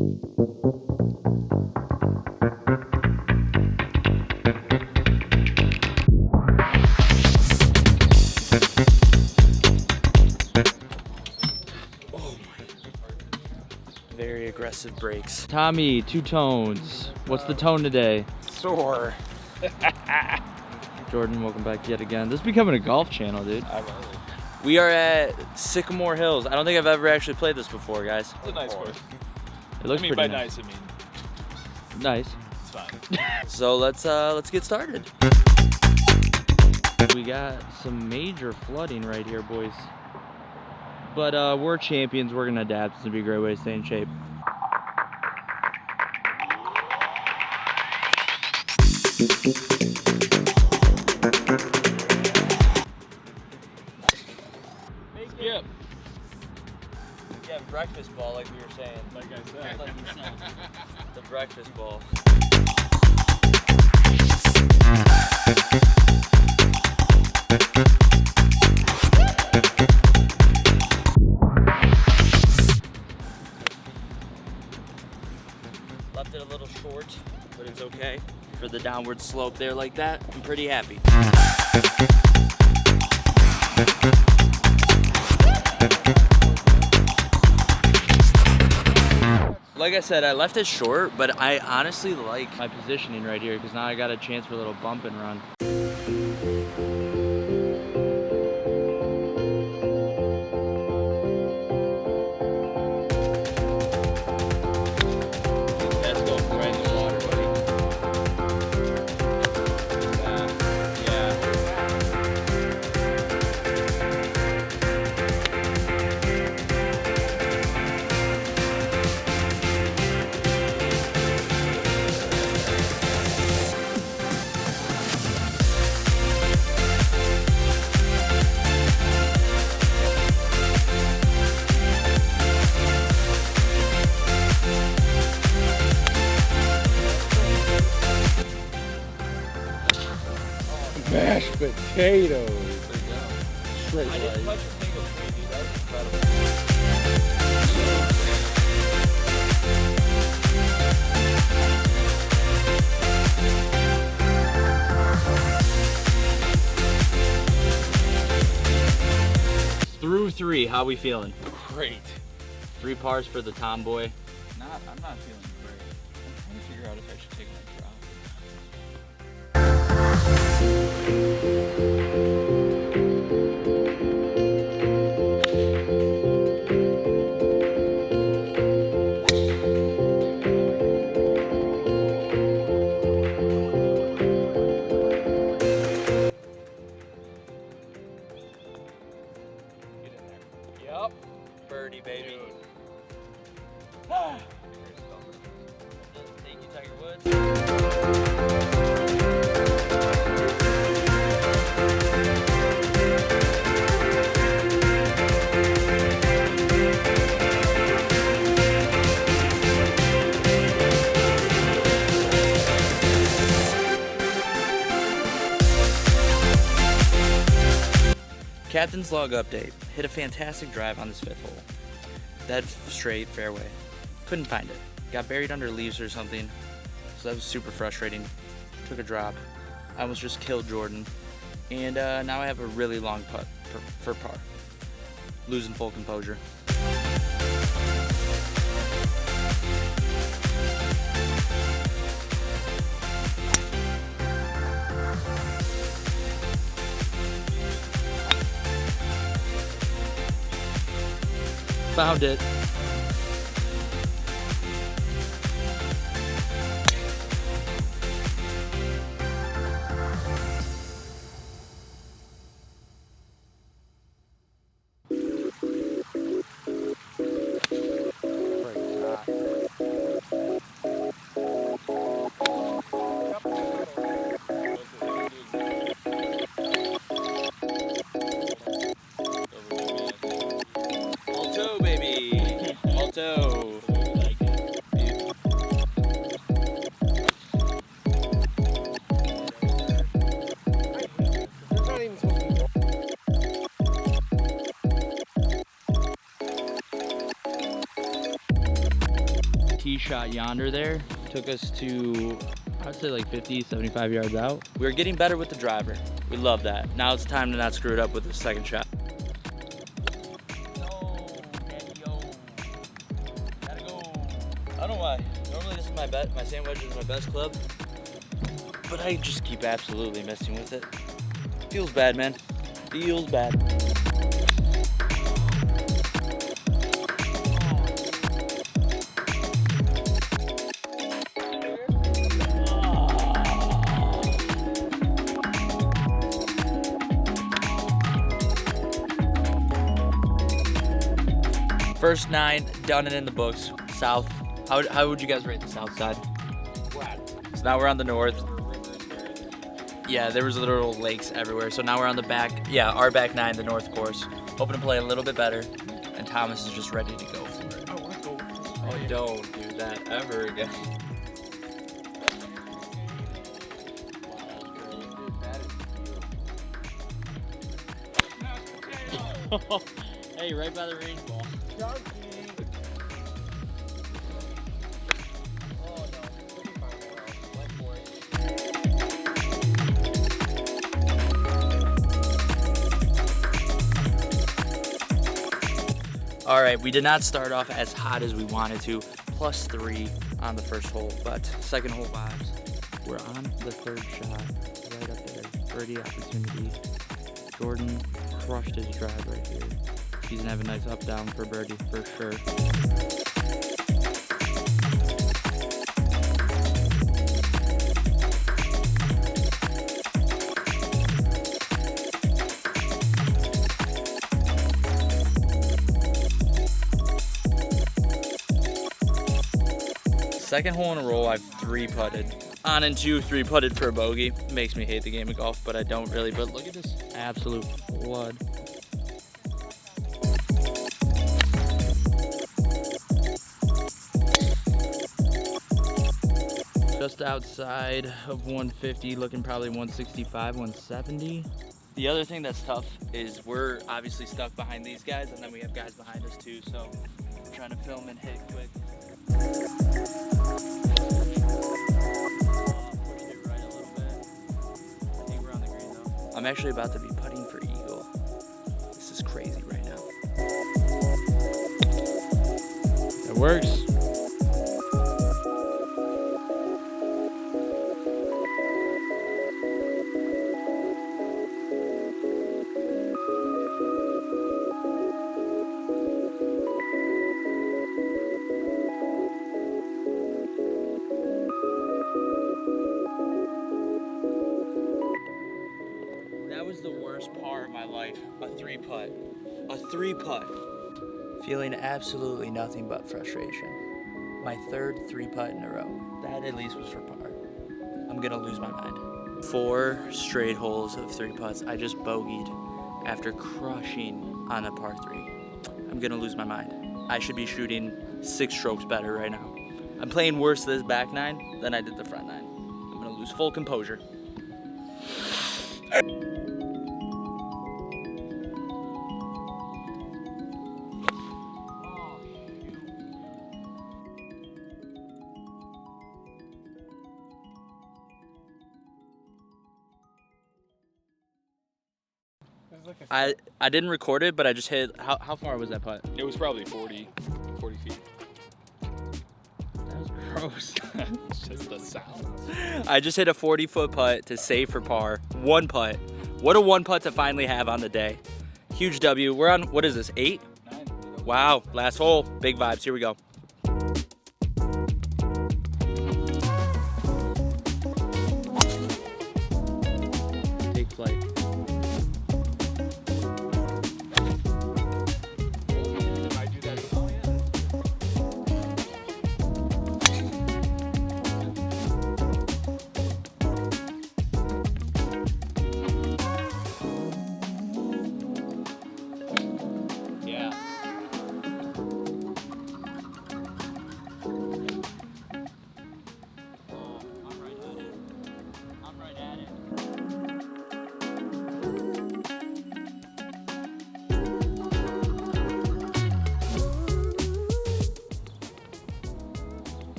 Very aggressive breaks. Tommy, two tones. What's the tone today? Sore. Jordan, welcome back yet again. This is becoming a golf channel, dude. We are at Sycamore Hills. I don't think I've ever actually played this before, guys. It's a nice course. It looks pretty by nice. I mean Nice. it's fine. So let's get started. We got some major flooding right here, boys. But we're champions. We're gonna adapt. It's gonna be a great way to stay in shape. Skip. Yeah, breakfast ball, like we were saying. Like I said. Like you said. The breakfast ball. Left it a little short, but it's okay. For the downward slope there like that, I'm pretty happy. Like I said, I left it short, but I honestly like My positioning right here, because now I got a chance for a little bump and run. That's going right in the water, buddy. Yeah. Mashed potatoes. Straight I didn't light. touch a single tree, dude. That was incredible. Through three, how we feeling? Great. 3 pars for the tomboy. I'm not feeling great. I'm trying to figure out if I should take my drop. Yup. Birdie, baby. Thank you, Tiger Woods. Captain's log update. Hit a fantastic drive on this 5th hole. Dead straight fairway. Couldn't find it. Got buried under leaves or something. So that was super frustrating. Took a drop. I almost just killed Jordan. And now I have a really long putt for par. Losing full composure. Found it. Alto, baby. Alto. tee shot yonder there took us to, I'd say like 50, 75 yards out. We're getting better with the driver. We love that. Now it's time to not screw it up with the second shot. Gotta go. I don't know why. Normally this is my sand wedge is my best club, but I just keep absolutely messing with it. Feels bad, man. Feels bad. First 9, done and in the books. South. How would you guys rate the south side? So now we're on the north. Yeah, there was literal lakes everywhere. So now we're on the back. Yeah, our back 9, the north course. Hoping to play a little bit better. And Thomas is just ready to go for it. Oh, don't do that ever again. Hey, right by the range ball. All right, we did not start off as hot as we wanted to. +3 on the first hole, but second hole vibes. We're on the third shot, right up there. Birdie opportunity. Jordan crushed his drive right here. He's gonna have a nice up down for birdie for sure. Second hole in a row, I've 3-putted. On and 2, 3-putted for a bogey. Makes me hate the game of golf, but I don't really. But look at this Absolute flood. Just outside of 150, looking probably 165, 170. The other thing that's tough is we're obviously stuck behind these guys, and then we have guys behind us too, so we're trying to film and hit quick. Push it right a little bit. I think we're on the green though. I'm actually about to be putting for eagle. This is crazy right now. It works. That was the worst par of my life. A 3-putt. A 3-putt. Feeling absolutely nothing but frustration. My third 3-putt in a row. That at least was for par. I'm gonna lose my mind. 4 straight holes of 3-putts. I just bogeyed after crushing on a par 3. I'm gonna lose my mind. I should be shooting 6 strokes better right now. I'm playing worse this back 9 than I did the front 9. I'm gonna lose full composure. I didn't record it, but I just hit. How far was that putt? It was probably 40 feet. That was gross. It's just the sound. I just hit a 40-foot putt to save for par. 1 putt. What a 1 putt to finally have on the day. Huge W. We're on, what is this, 8? 9. Wow, last hole. Big vibes. Here we go. Take flight.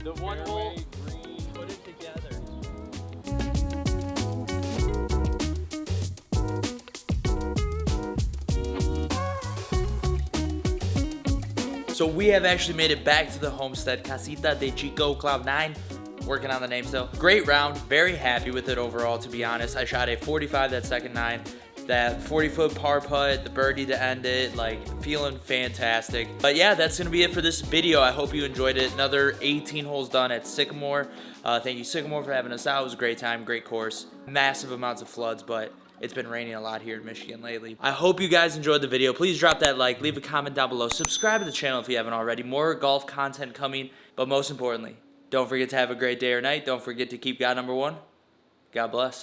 The one hole. Green. Put it together. So we have actually made it back to the homestead, Casita de Chico, Cloud 9. Working on the name still. Great round, very happy with it overall, to be honest. I shot a 45 that second 9, that 40-foot par putt, the birdie to end it, like feeling fantastic. But yeah, that's gonna be it for this video. I hope you enjoyed it. Another 18 holes done at Sycamore. Thank you, Sycamore, for having us out. It was a great time, great course. Massive amounts of floods, but it's been raining a lot here in Michigan lately. I hope you guys enjoyed the video. Please drop that like, leave a comment down below. Subscribe to the channel if you haven't already. More golf content coming, but most importantly, don't forget to have a great day or night. Don't forget to keep God number one. God bless.